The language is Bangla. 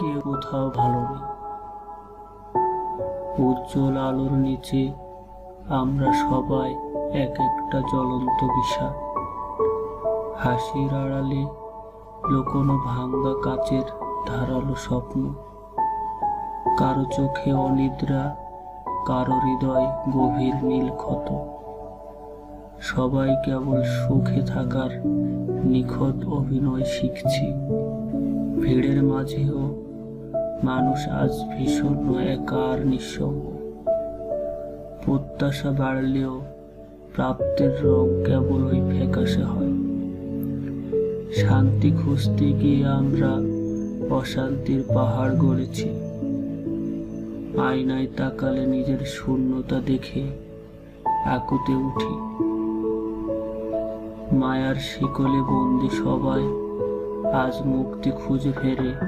কেউ কোথাও ভালো নেই। উজ্জ্বল আলোর নিচে আমরা সবাই এক একটা জ্বলন্ত বিষাদ। হাসির আড়ালে লুকোনো ভাঙ্গা কাচের ধারালো স্বপ্ন। কারো চোখে অনিদ্রা, কারো হৃদয় গভীর নীল ক্ষত। সবাই কেবল সুখে থাকার নিখুঁত অভিনয় শিখছি। ভিড়ের মাঝেও মানুষ আজ ভীষণ একা আর নিঃসঙ্গ। প্রত্যাশা বাড়লেও প্রাপ্তির রং কেবলই ফ্যাকাশে হয়। শান্তি খুঁজতে গিয়ে আমরা অশান্তির পাহাড় গড়েছি। আয়নায় তাকালে নিজের শূন্যতা দেখে আকুতে উঠি। মায়ার শিকলে বন্দি সবাই আজ মুক্তি খুঁজে ফেরে।